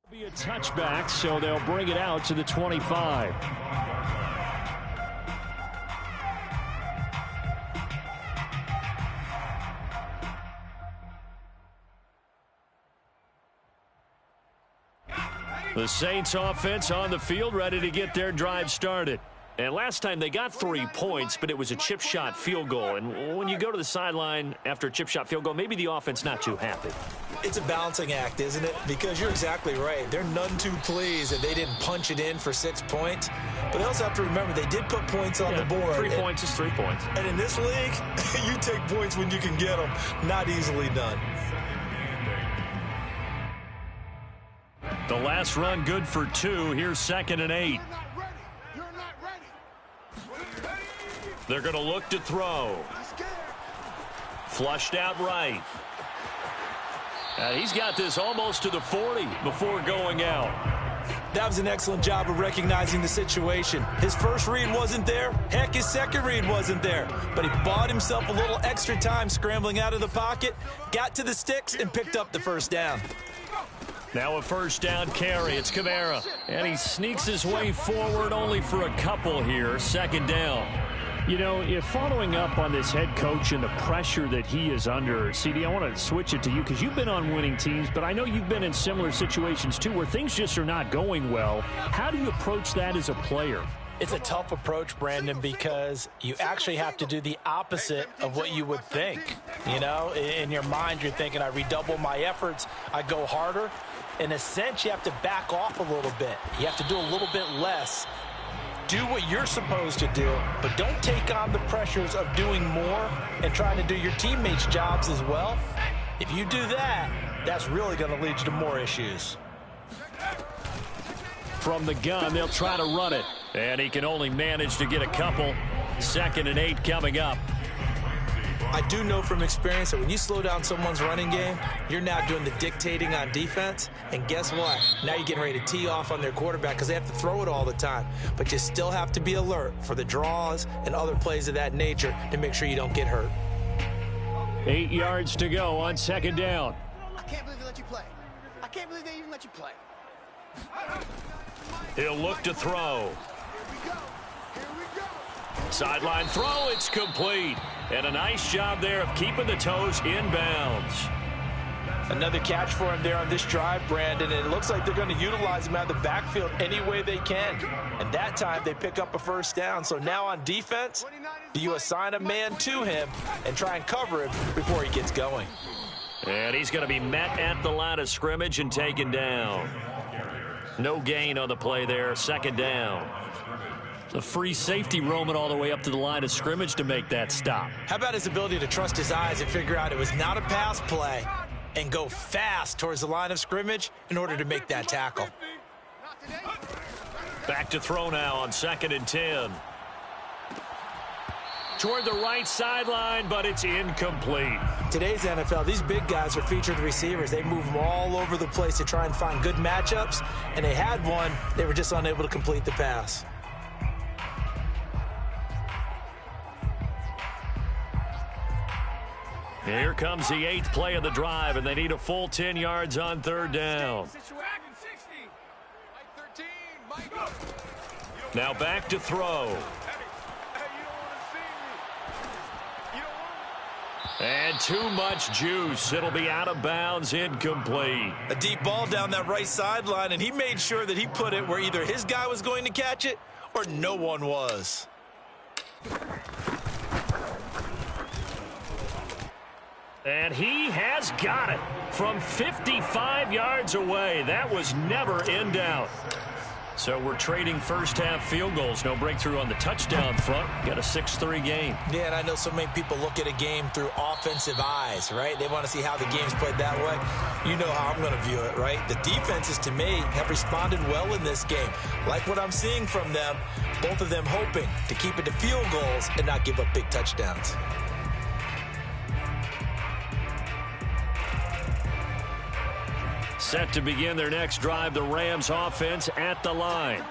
Be a touchback, so they'll bring it out to the 25. The Saints offense on the field, ready to get their drive started. And last time they got 3 points, but it was a chip shot field goal. And when you go to the sideline after a chip shot field goal, maybe the offense not too happy. It's a balancing act, isn't it? Because you're exactly right. They're none too pleased that they didn't punch it in for 6 points. But they also have to remember they did put points on the board. 3 points is 3 points. And in this league, you take points when you can get them. Not easily done. The last run good for 2. Here's 2nd and 8. They're going to look to throw. Flushed out right. And he's got this almost to the 40 before going out. That was an excellent job of recognizing the situation. His first read wasn't there. Heck, his second read wasn't there. But he bought himself a little extra time scrambling out of the pocket, got to the sticks, and picked up the first down. Now a first down carry. It's Kamara. And he sneaks his way forward only for a couple here. 2nd down. You know, if following up on this head coach and the pressure that he is under, CD, I want to switch it to you because you've been on winning teams, but I know you've been in similar situations too where things just are not going well. How do you approach that as a player? It's a tough approach, Brandon, because you actually have to do the opposite of what you would think. You know, in your mind, you're thinking, I redouble my efforts, I go harder. In a sense, you have to back off a little bit. You have to do a little bit less. Do what you're supposed to do, but don't take on the pressures of doing more and trying to do your teammates' jobs as well. If you do that, that's really going to lead you to more issues. From the gun, they'll try to run it. And he can only manage to get a couple. 2nd and 8 coming up. I do know from experience that when you slow down someone's running game, you're now doing the dictating on defense. And guess what? Now you're getting ready to tee off on their quarterback because they have to throw it all the time. But you still have to be alert for the draws and other plays of that nature to make sure you don't get hurt. 8 yards to go on 2nd down. I can't believe they let you play. I can't believe they even let you play. He'll look to throw. Here we go. Here we go. Sideline throw, it's complete. And a nice job there of keeping the toes inbounds. Another catch for him there on this drive, Brandon, and it looks like they're going to utilize him out of the backfield any way they can. And that time they pick up a first down. So now on defense, do you assign a man to him and try and cover him before he gets going? And he's going to be met at the line of scrimmage and taken down. No gain on the play there, 2nd down. The free safety roaming all the way up to the line of scrimmage to make that stop. How about his ability to trust his eyes and figure out it was not a pass play and go fast towards the line of scrimmage in order to make that tackle. Back to throw now on 2nd and 10. Toward the right sideline, but it's incomplete. Today's NFL, these big guys are featured receivers. They move them all over the place to try and find good matchups, and they had one. They were just unable to complete the pass. Here comes the 8th play of the drive, and they need a full 10 yards on 3rd down. Now back to throw. And too much juice. It'll be out of bounds, incomplete. A deep ball down that right sideline, and he made sure that he put it where either his guy was going to catch it or no one was. And he has got it from 55 yards away. That was never in doubt. So we're trading first-half field goals. No breakthrough on the touchdown front. Got a 6-3 game. Yeah, and I know so many people look at a game through offensive eyes, right? They want to see how the game's played that way. You know how I'm going to view it, right? The defenses, to me, have responded well in this game. Like what I'm seeing from them, both of them hoping to keep it to field goals and not give up big touchdowns. Set to begin their next drive, the Rams offense at the line.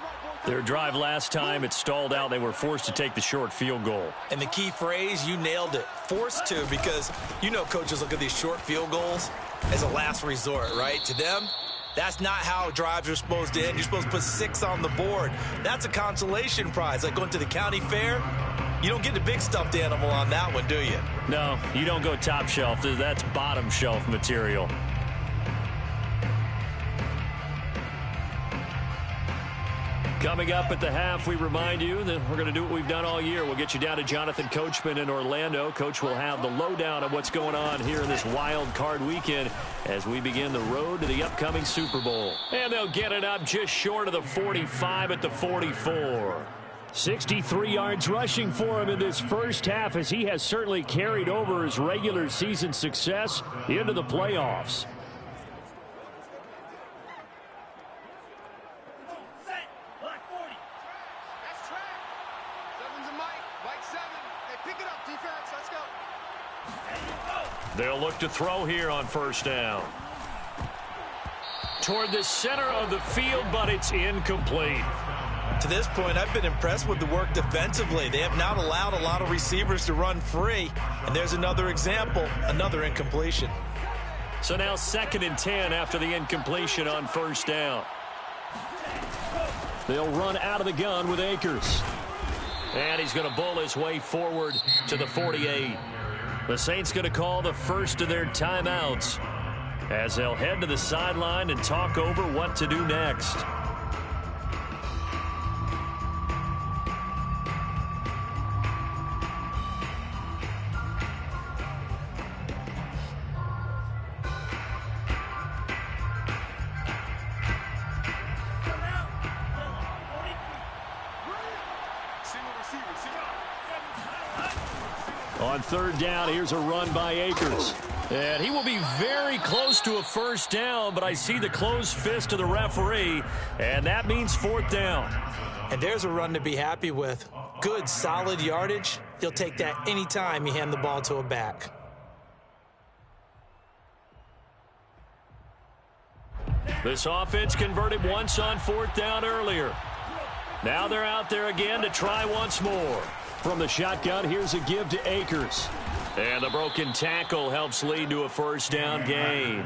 Their drive last time, it stalled out. They were forced to take the short field goal. And the key phrase, you nailed it. Forced to, because you know coaches look at these short field goals as a last resort, right? To them, That's not how drives are supposed to end. You're supposed to put 6 on the board. That's a consolation prize, like going to the county fair. You don't get the big stuffed animal on that one, do you? No, you don't go top shelf. That's bottom shelf material. Coming up at the half, we remind you that we're going to do what we've done all year. We'll get you down to Jonathan Coachman in Orlando. Coach will have the lowdown of what's going on here in this wild card weekend as we begin the road to the upcoming Super Bowl. And they'll get it up just short of the 45 at the 44. 63 yards rushing for him in this first half, as he has certainly carried over his regular season success into the playoffs. They'll look to throw here on first down. Toward the center of the field, but it's incomplete. To this point, I've been impressed with the work defensively. They have not allowed a lot of receivers to run free. And there's another example, another incompletion. So now 2nd and 10 after the incompletion on first down. They'll run out of the gun with Akers. And he's going to bull his way forward to the 48. The Saints going to call the first of their timeouts as they'll head to the sideline and talk over what to do next. On third down, here's a run by Akers. And he will be very close to a first down, but I see the closed fist of the referee, and that means 4th down. And there's a run to be happy with. Good, solid yardage. You'll take that anytime you hand the ball to a back. This offense converted once on 4th down earlier. Now they're out there again to try once more. From the shotgun, here's a give to Akers. And the broken tackle helps lead to a first down gain.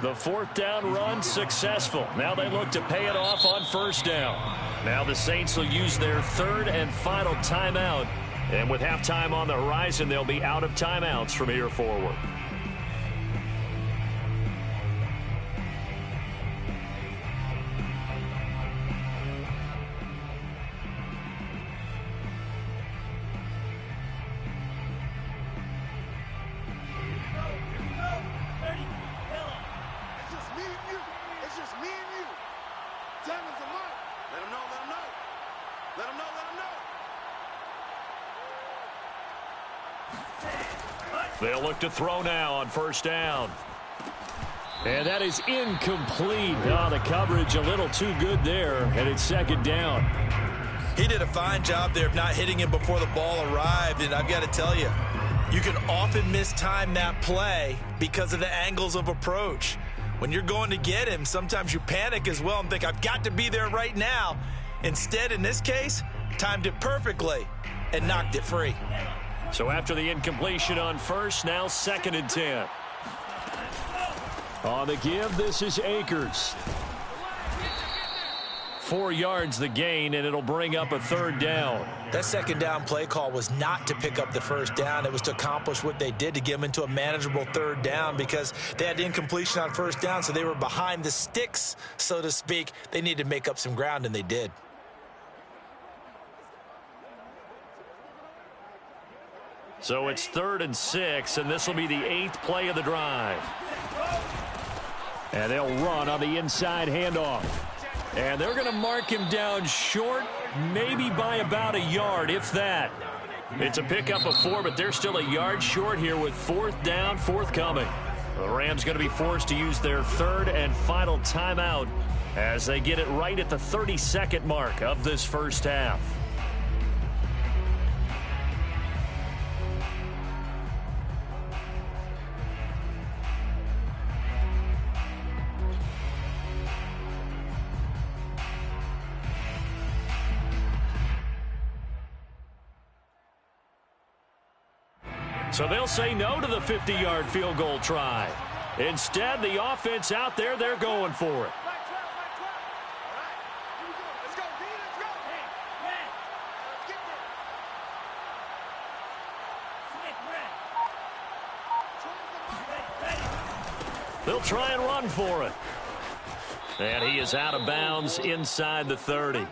The 4th down run successful. Now they look to pay it off on first down. Now the Saints will use their 3rd and final timeout. And with halftime on the horizon, they'll be out of timeouts from here forward. They'll look to throw now on first down. And that is incomplete. Oh, the coverage a little too good there, and it's 2nd down. He did a fine job there of not hitting him before the ball arrived, and I've got to tell you, you can often mistime that play because of the angles of approach. When you're going to get him, sometimes you panic as well and think, I've got to be there right now. Instead, in this case, timed it perfectly and knocked it free. So after the incompletion on first, now 2nd and 10. On the give, this is Akers. 4 yards the gain, and it'll bring up a 3rd down. That 2nd down play call was not to pick up the first down. It was to accomplish what they did, to get them into a manageable 3rd down, because they had incompletion on first down, so they were behind the sticks, so to speak. They needed to make up some ground, and they did. So it's 3rd and 6, and this will be the 8th play of the drive. And they'll run on the inside handoff. And they're going to mark him down short, maybe by about a yard, if that. It's a pickup of 4, but they're still a yard short here with 4th down forthcoming. The Rams going to be forced to use their 3rd and final timeout as they get it right at the 32nd mark of this first half. So they'll say no to the 50-yard field goal try. Instead, the offense out there, they're going for it. They'll try and run for it. And he is out of bounds inside the 30.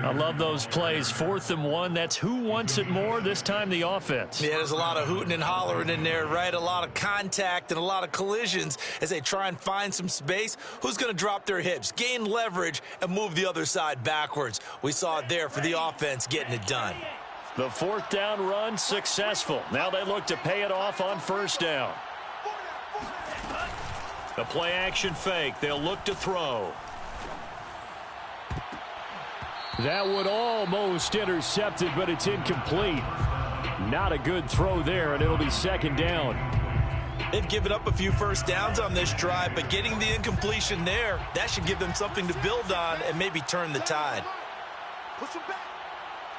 I love those plays. 4th and 1. That's who wants it more, this time the offense. Yeah, there's a lot of hooting and hollering in there, right? A lot of contact and a lot of collisions as they try and find some space. Who's going to drop their hips, gain leverage, and move the other side backwards? We saw it there for the offense getting it done. The 4th down run successful. Now they look to pay it off on 1st down. The play action fake. They'll look to throw. That would almost intercepted, but it's incomplete. Not a good throw there, and it'll be 2nd down. They've given up a few first downs on this drive, but getting the incompletion there, that should give them something to build on and maybe turn the tide. Push him back.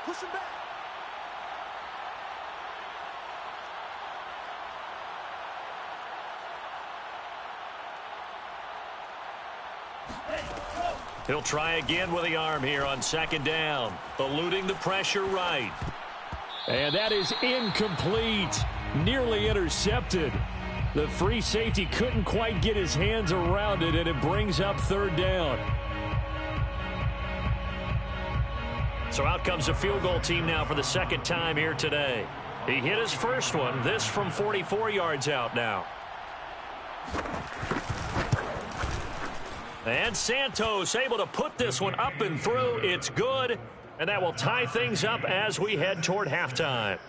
Push him back. He'll try again with the arm here on 2nd down. Eluding the pressure right. And that is incomplete. Nearly intercepted. The free safety couldn't quite get his hands around it, and it brings up 3rd down. So out comes a field goal team now for the 2nd time here today. He hit his first one. This from 44 yards out now. And Santos able to put this one up and through. It's good. And that will tie things up as we head toward halftime.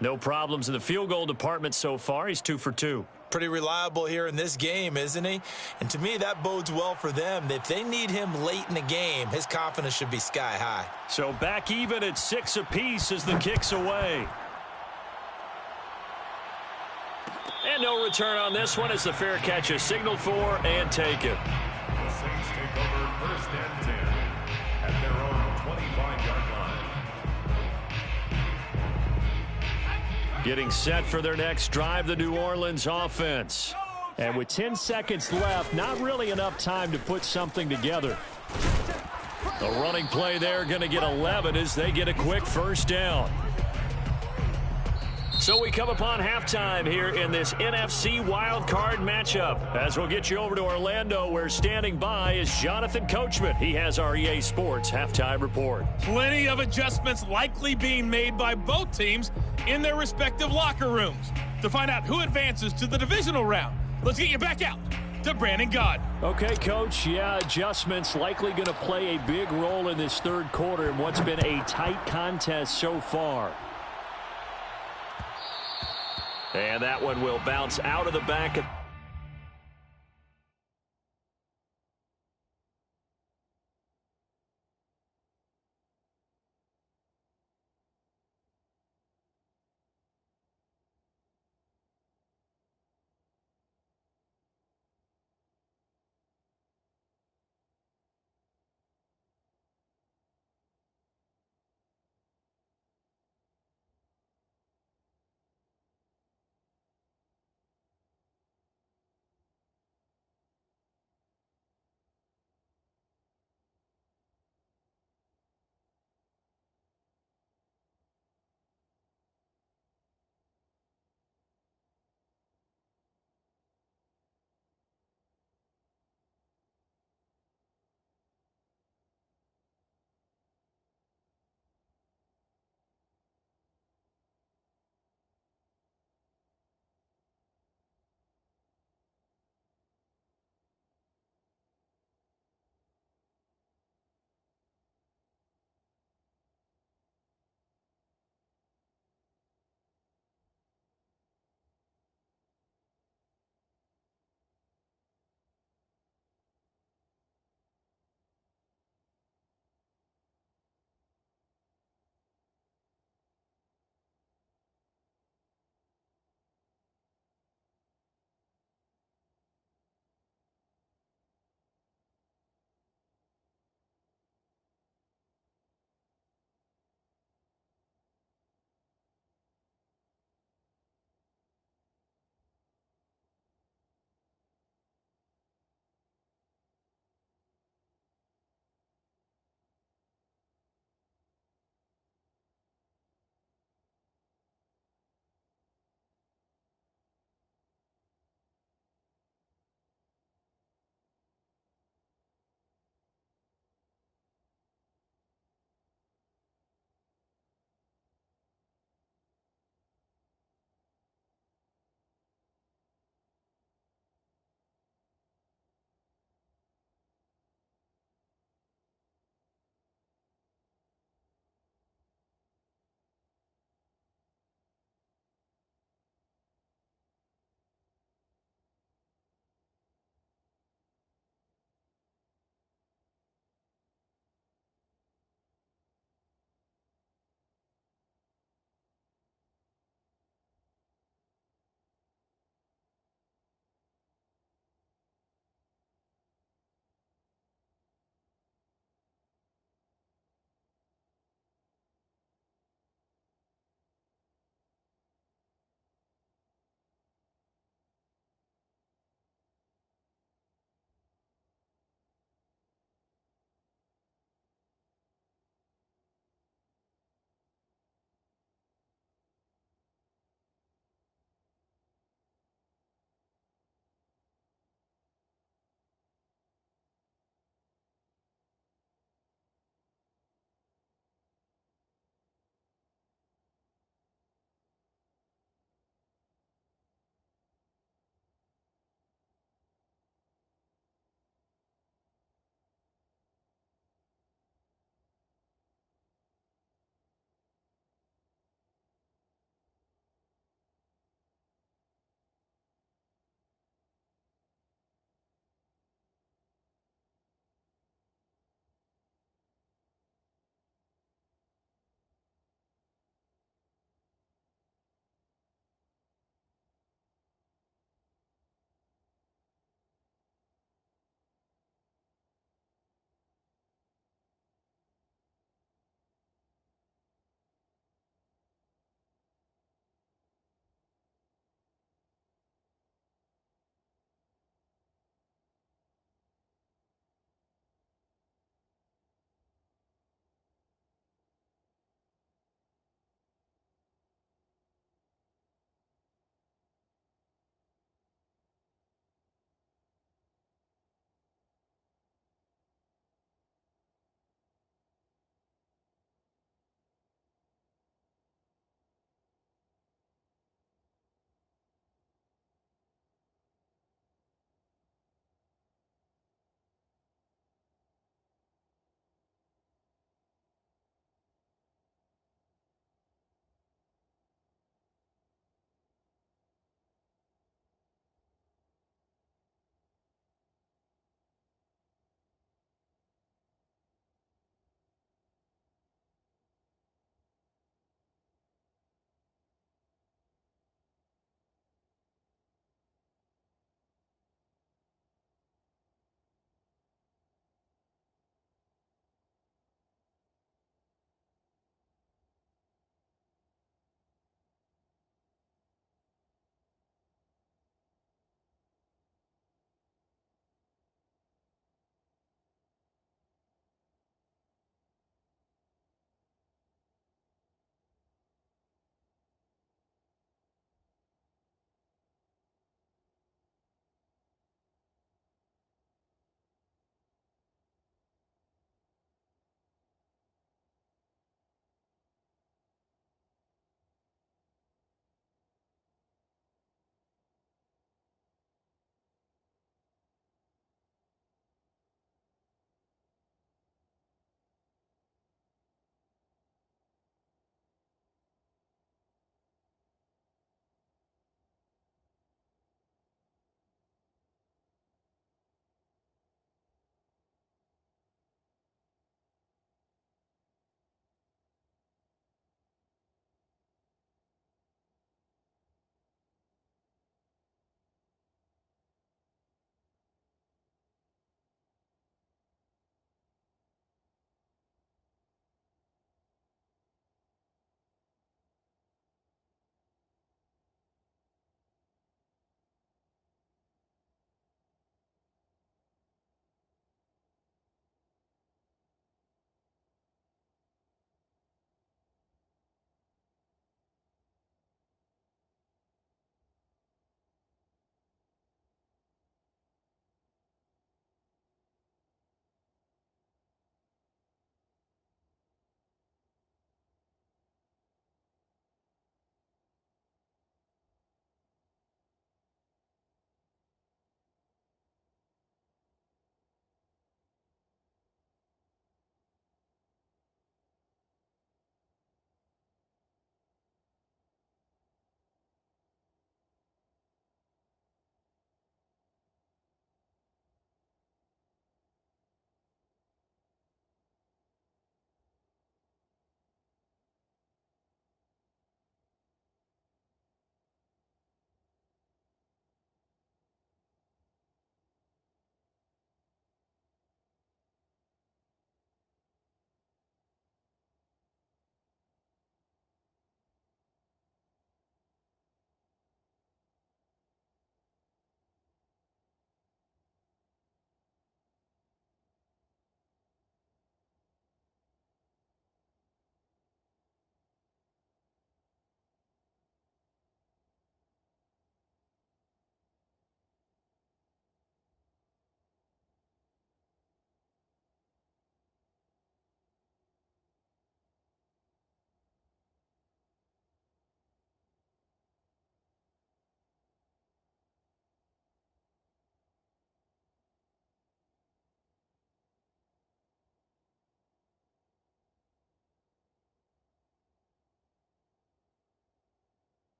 No problems in the field goal department so far. He's 2 for 2. Pretty reliable here in this game, isn't he? And to me, that bodes well for them. If they need him late in the game, his confidence should be sky high. So back even at 6 apiece as the kick's away. And no return on this one as the fair catch is signaled for and taken. The Saints take over 1st and 10 at their own 25-yard line. Getting set for their next drive, the New Orleans offense. And with 10 seconds left, not really enough time to put something together. The running play there going to get 11 as they get a quick 1st down. So we come upon halftime here in this NFC wildcard matchup. As we'll get you over to Orlando, where standing by is Jonathan Coachman. He has our EA Sports halftime report. Plenty of adjustments likely being made by both teams in their respective locker rooms. To find out who advances to the divisional round, let's get you back out to Brandon Gaudin. Okay, Coach. Yeah, adjustments likely going to play a big role in this 3rd quarter in what's been a tight contest so far. And that one will bounce out of the back.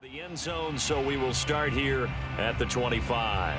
The end zone, so we will start here at the 25.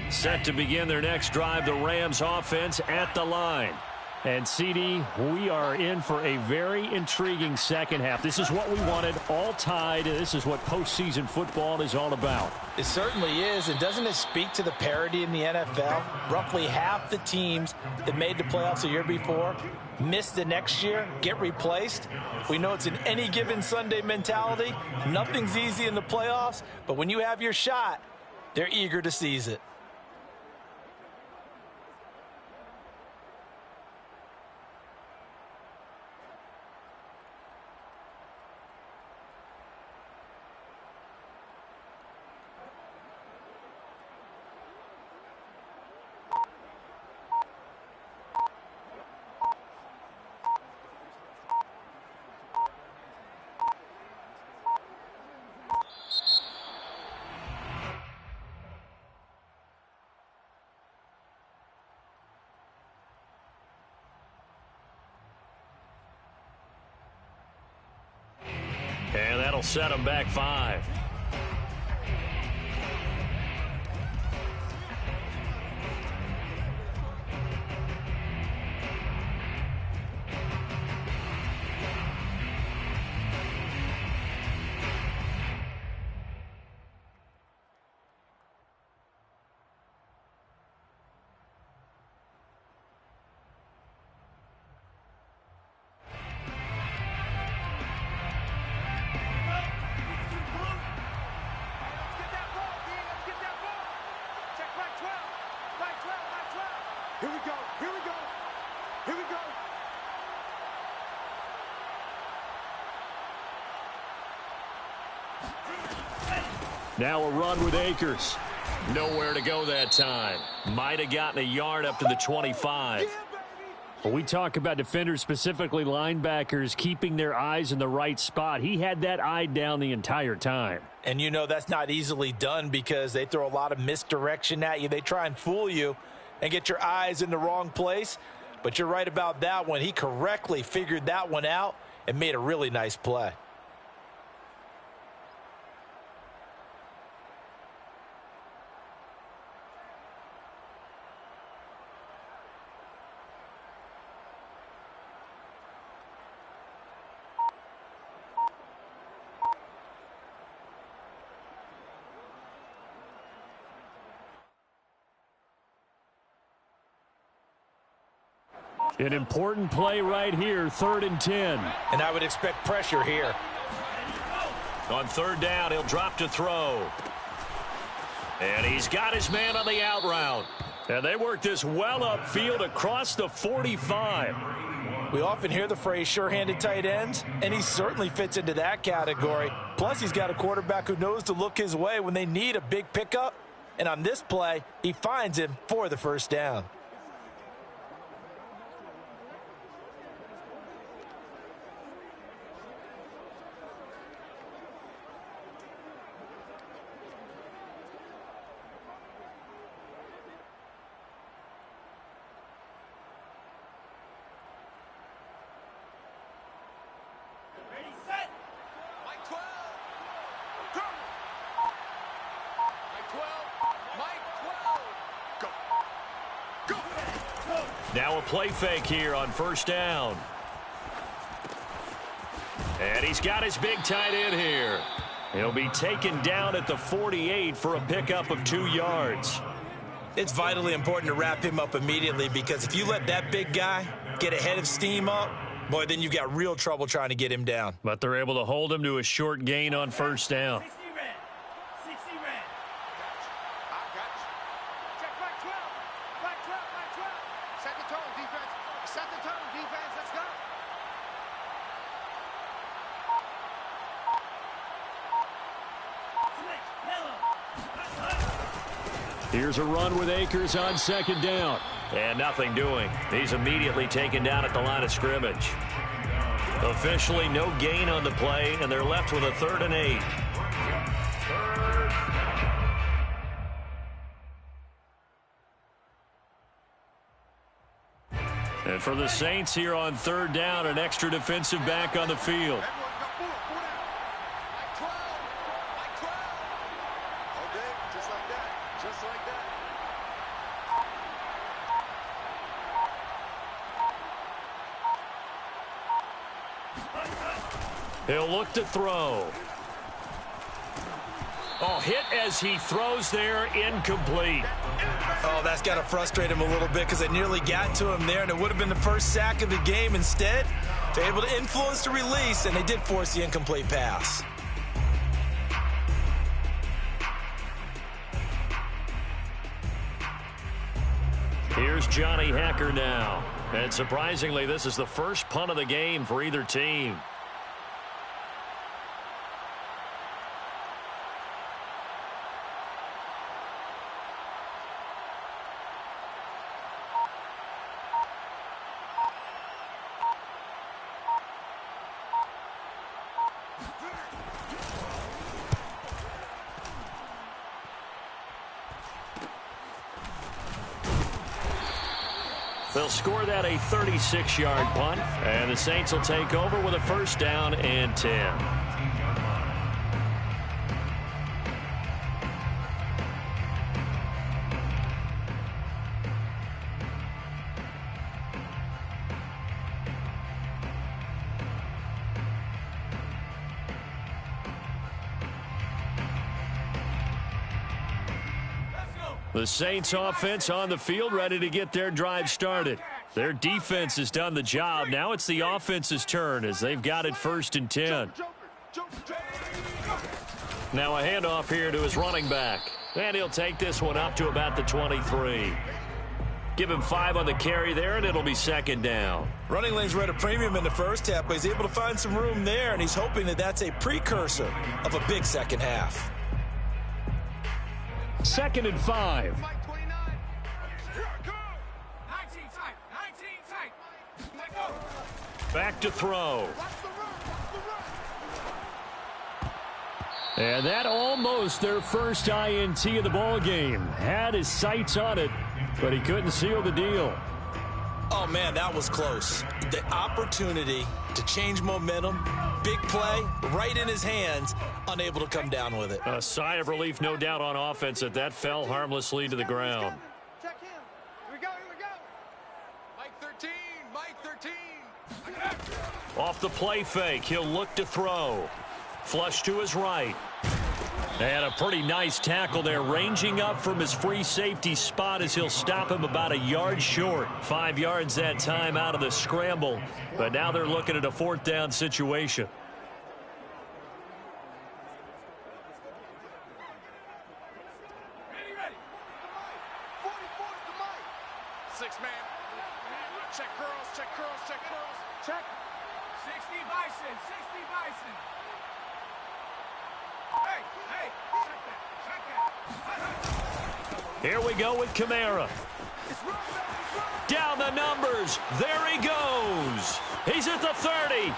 Set to begin their next drive, the Rams offense at the line. And, CD, we are in for a very intriguing second half. This is what we wanted, all tied. This is what postseason football is all about. It certainly is, and doesn't it speak to the parity in the NFL? Roughly half the teams that made the playoffs a year before miss the next year, get replaced. We know it's an any given Sunday mentality. Nothing's easy in the playoffs, but when you have your shot, they're eager to seize it. And that'll set them back 5. Here we go. Here we go. Here we go. Now a run with Akers. Nowhere to go that time. Might have gotten a yard up to the 25. When we talk about defenders, specifically linebackers, keeping their eyes in the right spot, he had that eye down the entire time. And you know that's not easily done because they throw a lot of misdirection at you. They try and fool you and get your eyes in the wrong place. But you're right about that one. He correctly figured that one out and made a really nice play. An important play right here, 3rd and 10. And I would expect pressure here. On 3rd down, he'll drop to throw. And he's got his man on the out route. And they work this well upfield across the 45. We often hear the phrase sure-handed tight ends, and he certainly fits into that category. Plus, he's got a quarterback who knows to look his way when they need a big pickup. And on this play, he finds him for the 1st down. Now a play fake here on 1st down. And he's got his big tight end here. He'll be taken down at the 48 for a pickup of 2 yards. It's vitally important to wrap him up immediately because if you let that big guy get a head of steam up, boy, then you've got real trouble trying to get him down. But they're able to hold him to a short gain on 1st down. Here's a run with Akers on second down. And nothing doing. He's immediately taken down at the line of scrimmage. Officially no gain on the play, and they're left with a 3rd and 8. And for the Saints here on 3rd down, an extra defensive back on the field. He'll look to throw. Oh, hit as he throws there, incomplete. Oh, that's got to frustrate him a little bit because they nearly got to him there, and it would have been the first sack of the game. Instead, they're able to influence the release, and they did force the incomplete pass. Here's Johnny Hekker now. And surprisingly, this is the first punt of the game for either team. They'll score that a 36-yard punt, and the Saints will take over with a 1st down and 10. The Saints offense on the field, ready to get their drive started. Their defense has done the job. Now it's the offense's turn as they've got it 1st and 10. Now a handoff here to his running back. And he'll take this one up to about the 23. Give him 5 on the carry there, and it'll be 2nd down. Running lanes were at a premium in the first half, but he's able to find some room there, and he's hoping that that's a precursor of a big second half. 2nd and 5. Back to throw. And that almost their first INT of the ball game. Had his sights on it, but he couldn't seal the deal. Oh, man, that was close. The opportunity to change momentum, big play, right in his hands, unable to come down with it. A sigh of relief, no doubt, on offense that fell harmlessly to the ground. Check him. Here we go, here we go. Mike 13, Mike 13. Off the play fake, he'll look to throw. Flush to his right. And a pretty nice tackle there, ranging up from his free safety spot as he'll stop him about a yard short. 5 yards that time out of the scramble. But now they're looking at a 4th down situation. Ready. 44's to Mike. 6-man. Check curls, check curls, check curls. Check. 60 Bison, 60 Bison. Hey, check that. Here we go with Kamara. Down the numbers. There he goes. He's at the 30.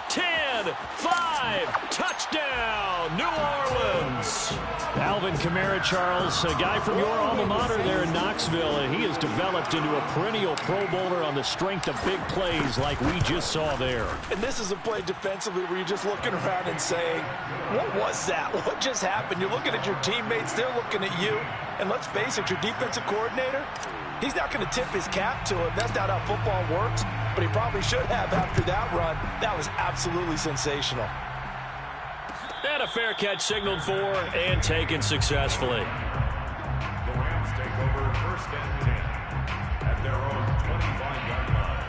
10, 5, touchdown, New Orleans. Alvin Kamara, Charles, a guy from your alma mater there in Knoxville, and he has developed into a perennial Pro Bowler on the strength of big plays like we just saw there. And this is a play defensively where you're just looking around and saying, what was that? What just happened? You're looking at your teammates, they're looking at you. And let's face it, your defensive coordinator, he's not going to tip his cap to him. That's not how football works, but he probably should have after that run. That was absolutely sensational. And a fair catch signaled for and taken successfully. The Rams take over 1st and 10 at their own 25-yard line.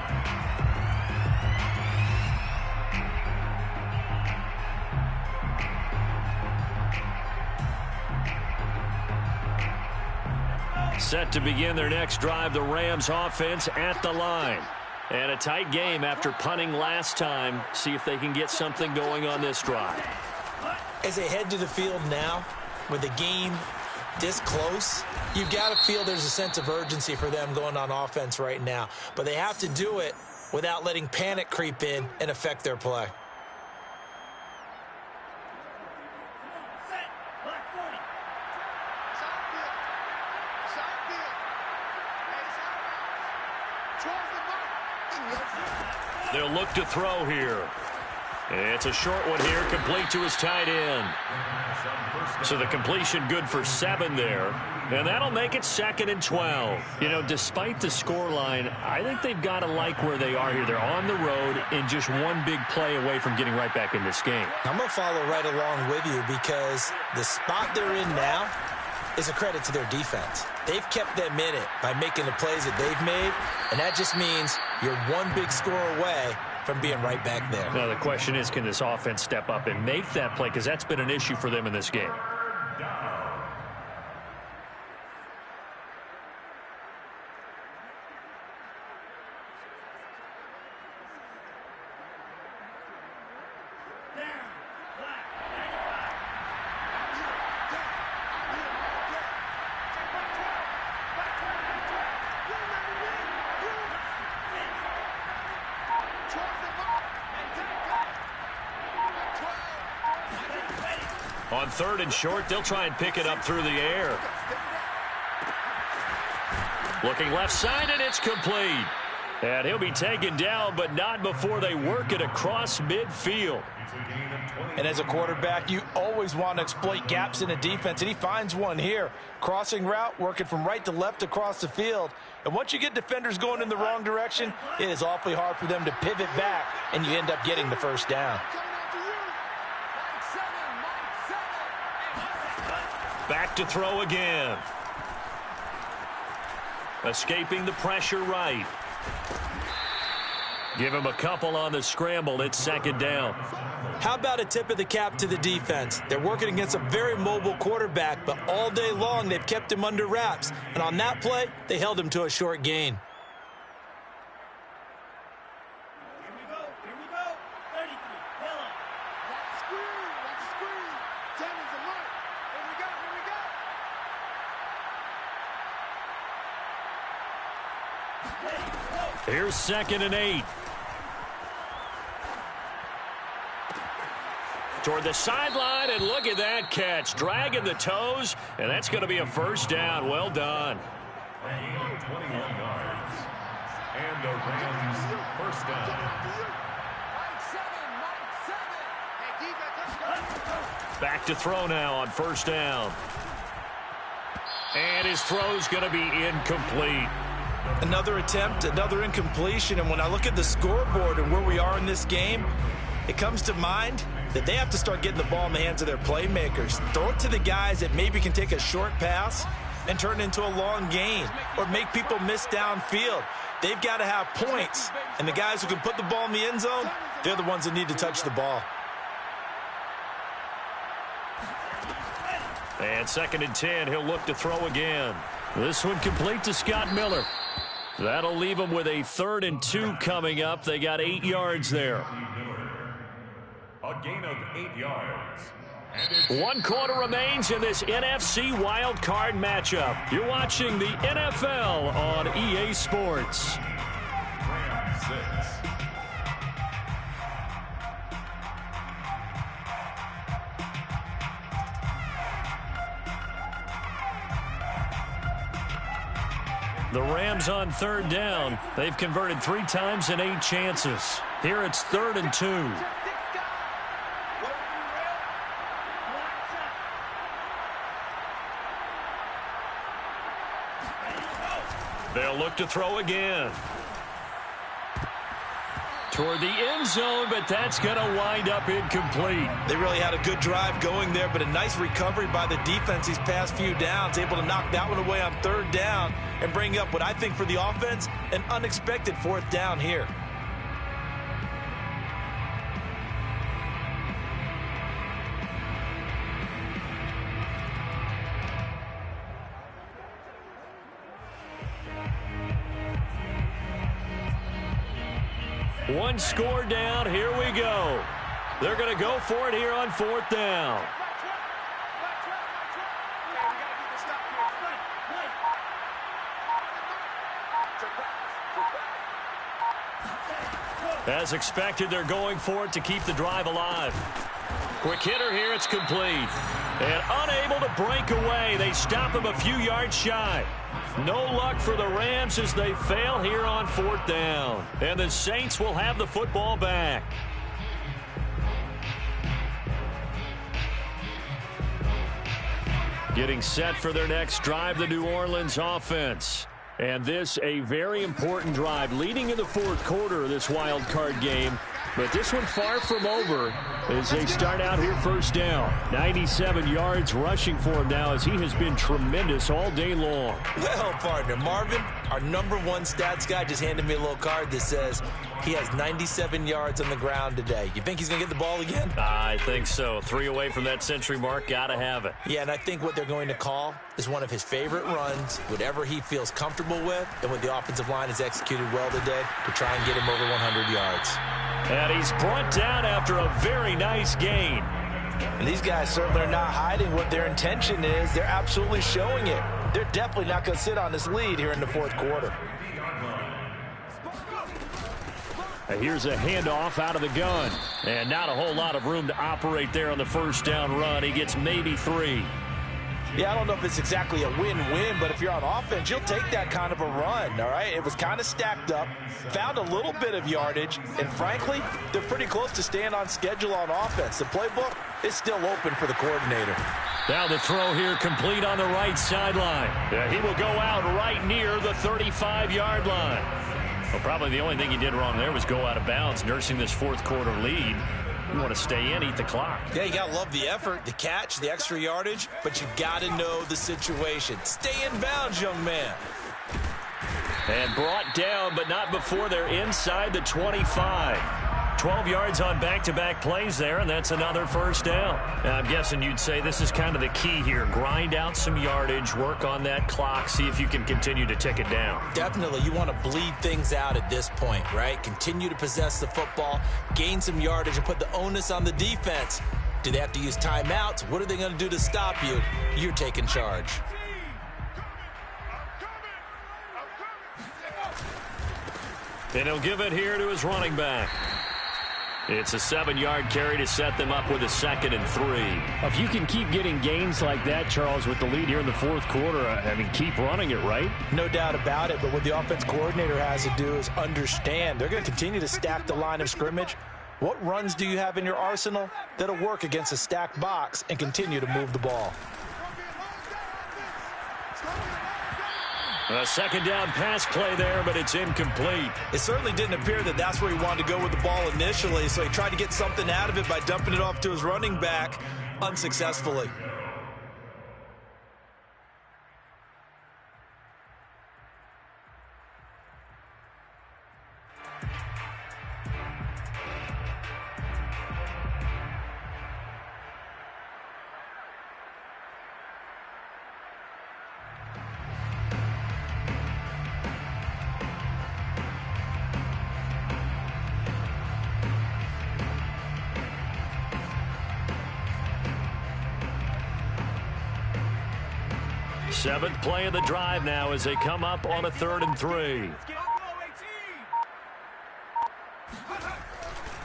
Set to begin their next drive, the Rams offense at the line. And a tight game after punting last time. See if they can get something going on this drive. As they head to the field now, with the game this close, you've got to feel there's a sense of urgency for them going on offense right now. But they have to do it without letting panic creep in and affect their play. They'll look to throw here. It's a short one here, complete to his tight end. So the completion good for 7 there. And that'll make it 2nd and 12. You know, despite the scoreline, I think they've got to like where they are here. They're on the road and just one big play away from getting right back in this game. I'm going to follow right along with you because the spot they're in now is a credit to their defense. They've kept them in it by making the plays that they've made, and that just means you're one big score away from being right back there. Now the question is, can this offense step up and make that play? Because that's been an issue for them in this game. On 3rd and short, they'll try and pick it up through the air. Looking left side, and it's complete. And he'll be taken down, but not before they work it across midfield. And as a quarterback, you always want to exploit gaps in a defense, and he finds one here. Crossing route, working from right to left across the field. And once you get defenders going in the wrong direction, it is awfully hard for them to pivot back, and you end up getting the first down. Back to throw again. Escaping the pressure right. Give him a couple on the scramble. It's 2nd down. How about a tip of the cap to the defense? They're working against a very mobile quarterback, but all day long they've kept him under wraps. And on that play, they held him to a short gain. Here's 2nd and 8. Toward the sideline, and look at that catch. Dragging the toes, and that's going to be a first down. Well done. 21 yards. And the Rams first down. Back to throw now on 1st down. And his throw's going to be incomplete. Another attempt, another incompletion, and when I look at the scoreboard and where we are in this game, it comes to mind that they have to start getting the ball in the hands of their playmakers. Throw it to the guys that maybe can take a short pass and turn it into a long gain or make people miss downfield. They've got to have points, and the guys who can put the ball in the end zone, they're the ones that need to touch the ball. And 2nd and 10, he'll look to throw again. This one complete to Scott Miller. That'll leave them with a 3rd and 2 coming up. They got 8 yards there. A gain of 8 yards. 1 quarter remains in this NFC wild card matchup. You're watching the NFL on EA Sports. Rams 6. The Rams on 3rd down. They've converted 3 times in 8 chances. Here it's 3rd and 2. They'll look to throw again. Toward the end zone, but that's going to wind up incomplete. They really had a good drive going there, but a nice recovery by the defense these past few downs, able to knock that one away on 3rd down and bring up what I think for the offense, an unexpected 4th down here. One score down. Here we go. They're going to go for it here on 4th down. As expected, they're going for it to keep the drive alive. Quick hitter here, it's complete. And unable to break away. They stop him a few yards shy. No luck for the Rams as they fail here on 4th down. And the Saints will have the football back. Getting set for their next drive, the New Orleans offense. And this a very important drive leading in the 4th quarter of this wild card game. But this one far from over as they start out here 1st down. 97 yards rushing for him now as he has been tremendous all day long. Well, partner, Marvin, our #1 stats guy just handed me a little card that says he has 97 yards on the ground today. You think he's going to get the ball again? I think so. 3 away from that century mark. Got to have it. Yeah, and I think what they're going to call is one of his favorite runs, whatever he feels comfortable with, and what the offensive line has executed well today to try and get him over 100 yards. And he's brought down after a very nice gain. And these guys certainly are not hiding what their intention is. They're absolutely showing it. They're definitely not going to sit on this lead here in the 4th quarter. And here's a handoff out of the gun. And not a whole lot of room to operate there on the 1st down run. He gets maybe 3. Yeah, I don't know if it's exactly a win-win, but if you're on offense, you'll take that kind of a run, all right? It was kind of stacked up, found a little bit of yardage, and frankly, they're pretty close to staying on schedule on offense. The playbook is still open for the coordinator. Now the throw here complete on the right sideline. He will go out right near the 35-yard line. Well, probably the only thing he did wrong there was go out of bounds, nursing this 4th quarter lead. You want to stay in, eat the clock. Yeah, you got to love the effort, the catch, the extra yardage, but you got to know the situation. Stay in bounds, young man. And brought down, but not before they're inside the 25. 12 yards on back-to-back plays there, and that's another 1st down. Now, I'm guessing you'd say this is kind of the key here. Grind out some yardage, work on that clock, see if you can continue to tick it down. Definitely. You want to bleed things out at this point, right? Continue to possess the football, gain some yardage, and put the onus on the defense. Do they have to use timeouts? What are they going to do to stop you? You're taking charge. And he'll give it here to his running back. It's a 7-yard carry to set them up with a 2nd and 3. If you can keep getting gains like that, Charles, with the lead here in the 4th quarter, I mean, keep running it, right? No doubt about it, but what the offense coordinator has to do is understand. They're going to continue to stack the line of scrimmage. What runs do you have in your arsenal that'll work against a stacked box and continue to move the ball? A 2nd down pass play there, but it's incomplete. It certainly didn't appear that that's where he wanted to go with the ball initially, so he tried to get something out of it by dumping it off to his running back unsuccessfully. Seventh play of the drive now as they come up on a 3rd and 3.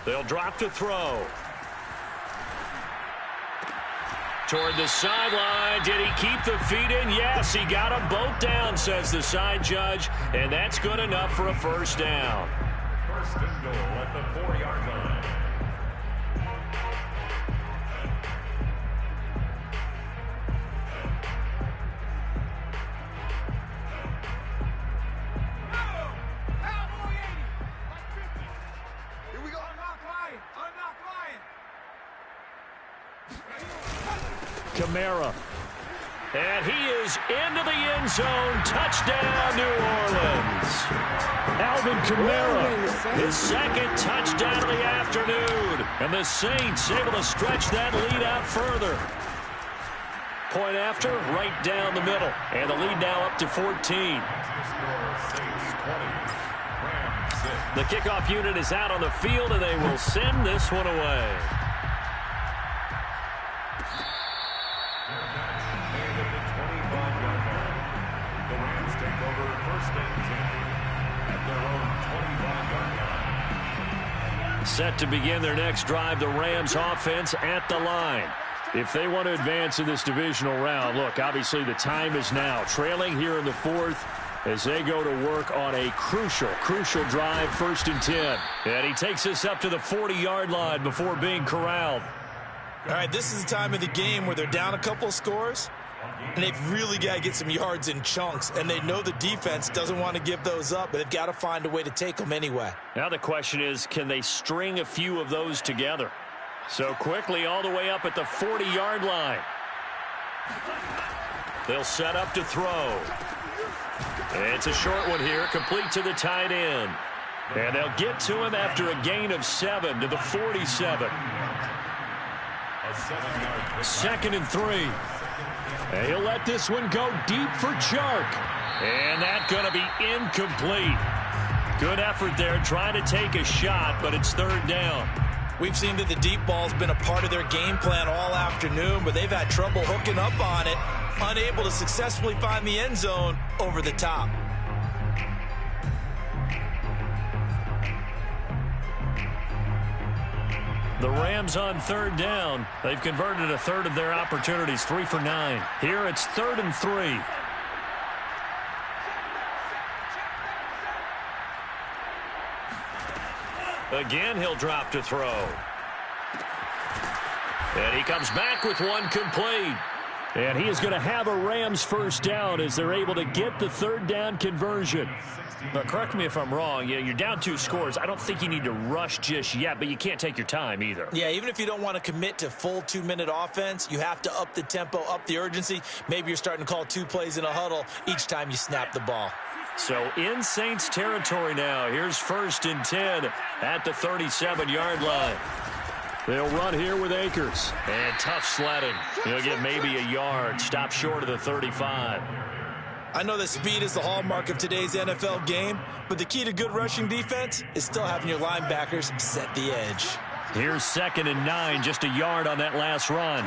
They'll drop to throw. Toward the sideline. Did he keep the feet in? Yes, he got them both down, says the side judge, and that's good enough for a 1st down. 1st and goal at the 4-yard line. Kamara. And he is into the end zone. Touchdown, New Orleans. Alvin Kamara, his 2nd touchdown of the afternoon. And the Saints able to stretch that lead out further. Point after, right down the middle. And the lead now up to 14. The kickoff unit is out on the field, and they will send this one away. The Rams take over 1st and 10 Set to begin their next drive, the Rams offense at the line. If they want to advance in this divisional round, look, obviously the time is now. Trailing here in the fourth as they go to work on a crucial drive, 1st and 10. And he takes us up to the 40-yard line before being corralled. All right, this is the time of the game where they're down a couple of scores, and they've really got to get some yards in chunks, and they know the defense doesn't want to give those up, but they've got to find a way to take them anyway. Now the question is, can they string a few of those together? So quickly all the way up at the 40-yard line. They'll set up to throw. It's a short one here, complete to the tight end. And they'll get to him after a gain of 7 to the 47. 2nd and 3. And he'll let this one go deep for Chark. And that's going to be incomplete. Good effort there trying to take a shot, but it's 3rd down. We've seen that the deep ball's been a part of their game plan all afternoon, but they've had trouble hooking up on it, unable to successfully find the end zone over the top. The Rams on 3rd down. They've converted a third of their opportunities, 3 for 9. Here it's 3rd and 3. Again, he'll drop to throw. And he comes back with one complete. And he is going to have a Rams 1st down as they're able to get the 3rd down conversion. But correct me if I'm wrong. You're down 2 scores. I don't think you need to rush just yet, but you can't take your time either. Yeah, even if you don't want to commit to full 2-minute offense, you have to up the tempo, up the urgency. Maybe you're starting to call 2 plays in a huddle each time you snap the ball. So in Saints territory now. Here's 1st and 10 at the 37-yard line. They'll run here with Akers. And tough sledding. He'll get maybe a yard. Stop short of the 35. I know that speed is the hallmark of today's NFL game, but the key to good rushing defense is still having your linebackers set the edge. Here's 2nd and 9, just a yard on that last run.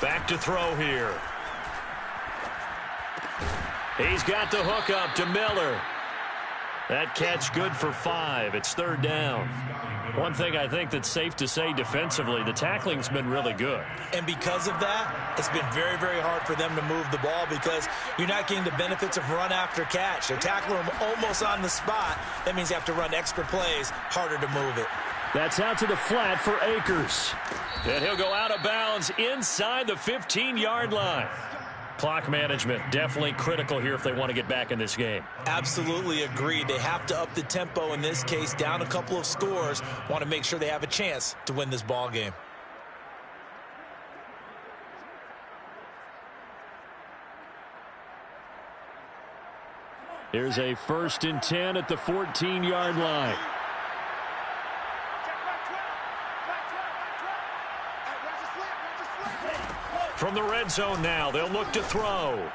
Back to throw here. He's got the hook up to Miller. That catch good for 5. It's 3rd down. One thing I think that's safe to say defensively, the tackling's been really good. And because of that, it's been very, very hard for them to move the ball because you're not getting the benefits of run after catch. They're tackling them almost on the spot. That means you have to run extra plays, harder to move it. That's out to the flat for Akers. And he'll go out of bounds inside the 15-yard line. Clock management definitely critical here if they want to get back in this game. Absolutely agreed. They have to up the tempo in this case, down a couple of scores. Want to make sure they have a chance to win this ball game. Here's a 1st and 10 at the 14-yard line. From the red zone now, they'll look to throw.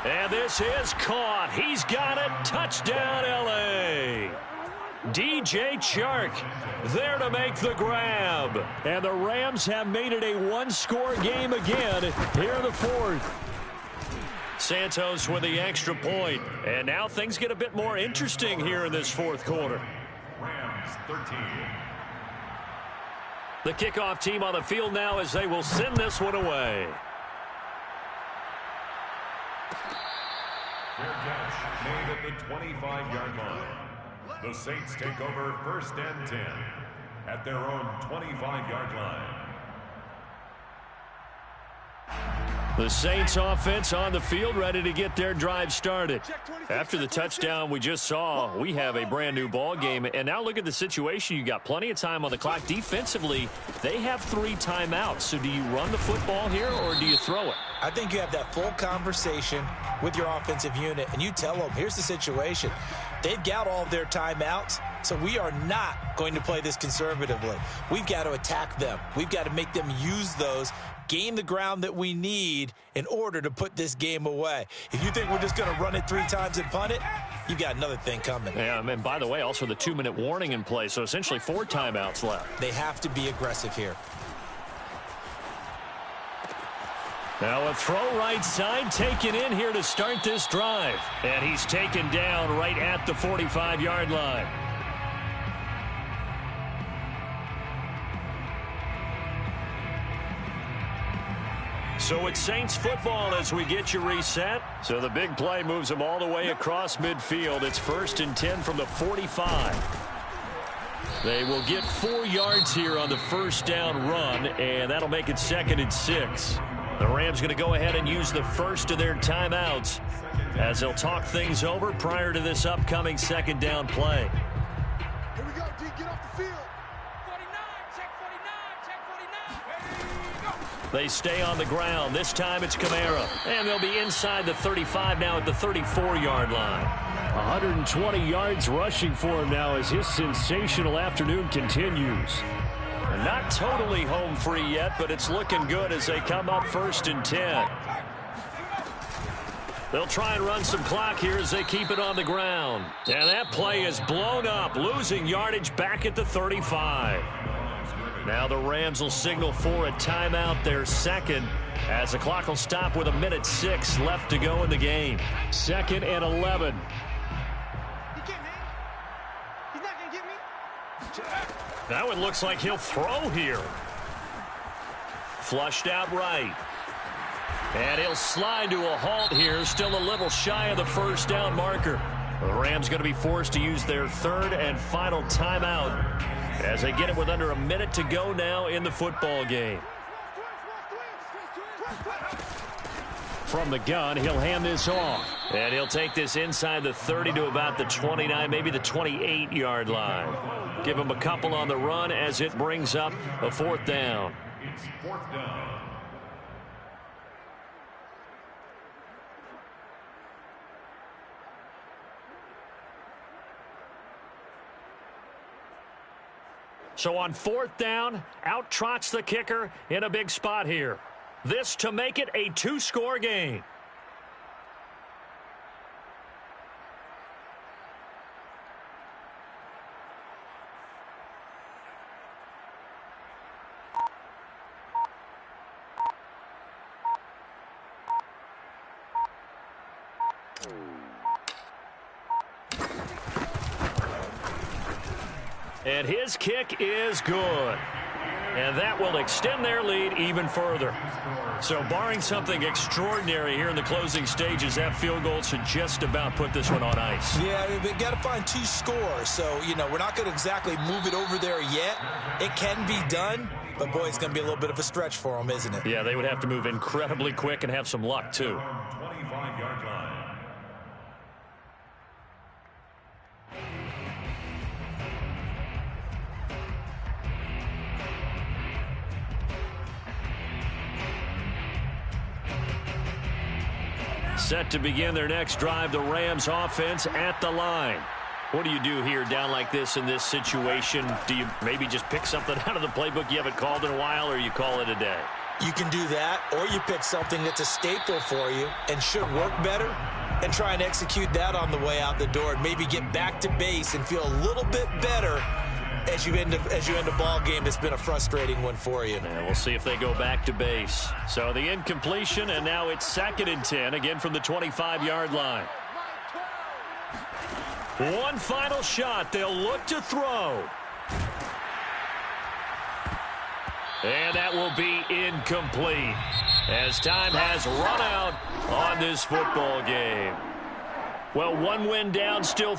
And this is caught. He's got it. Touchdown, L.A. DJ Chark there to make the grab. And the Rams have made it a one-score game again here in the fourth. Santos with the extra point. And now things get a bit more interesting here in this fourth quarter. Rams 13. The kickoff team on the field now as they will send this one away. Fair catch made at the 25-yard line. The Saints take over 1st and 10 at their own 25-yard line. The Saints offense on the field ready to get their drive started. After the touchdown we just saw, we have a brand new ball game. And now look at the situation. You got plenty of time on the clock. Defensively, they have 3 timeouts. So do you run the football here or do you throw it? I think you have that full conversation with your offensive unit and you tell them, here's the situation. They've got all of their timeouts, so we are not going to play this conservatively. We've got to attack them. We've got to make them use those, gain the ground that we need in order to put this game away. If you think we're just going to run it 3 times and punt it, you've got another thing coming. Yeah, and by the way, also the 2-minute warning in play, so essentially 4 timeouts left. They have to be aggressive here. Now a throw right side taken in here to start this drive. And he's taken down right at the 45-yard line. So it's Saints football as we get you reset. So the big play moves them all the way across midfield. It's 1st and 10 from the 45. They will get 4 yards here on the first down run, and that'll make it 2nd and 6. The Rams going to go ahead and use the first of their timeouts as they'll talk things over prior to this upcoming 2nd down play. Here we go, D. Get off the field. 49, check 49, check 49. They stay on the ground. This time it's Kamara. And they'll be inside the 35 now at the 34-yard line. 120 yards rushing for him now as his sensational afternoon continues. Not totally home free yet, but it's looking good as they come up 1st and 10. They'll try and run some clock here as they keep it on the ground. And that play is blown up, losing yardage back at the 35. Now the Rams will signal for a timeout, their second, as the clock will stop with 1:06 left to go in the game. 2nd and 11. That one looks like he'll throw here. Flushed out right. And he'll slide to a halt here, still a little shy of the first down marker. The Rams going to be forced to use their 3rd and final timeout as they get it with under a minute to go now in the football game. From the gun, he'll hand this off. And he'll take this inside the 30 to about the 29, maybe the 28-yard line. Give him a couple on the run as it brings up a 4th down. It's 4th down. So on 4th down, out trots the kicker in a big spot here. This to make it a 2-score game. And his kick is good. And that will extend their lead even further. So barring something extraordinary here in the closing stages, that field goal should just about put this one on ice. Yeah, we've got to find 2 scores. So, you know, we're not going to exactly move it over there yet. It can be done, but, boy, it's going to be a little bit of a stretch for them, isn't it? Yeah, they would have to move incredibly quick and have some luck, too. 25-yard line. Set to begin their next drive, the Rams offense at the line. What do you do here down like this in this situation? Do you maybe just pick something out of the playbook you haven't called in a while, or you call it a day? You can do that, or you pick something that's a staple for you and should work better and try and execute that on the way out the door and maybe get back to base and feel a little bit better as you end a ball game that's been a frustrating one for you. And we'll see if they go back to base. So the incompletion, and now it's 2nd and 10, again from the 25-yard line. One final shot. They'll look to throw. And that will be incomplete as time has run out on this football game. Well, one win down, still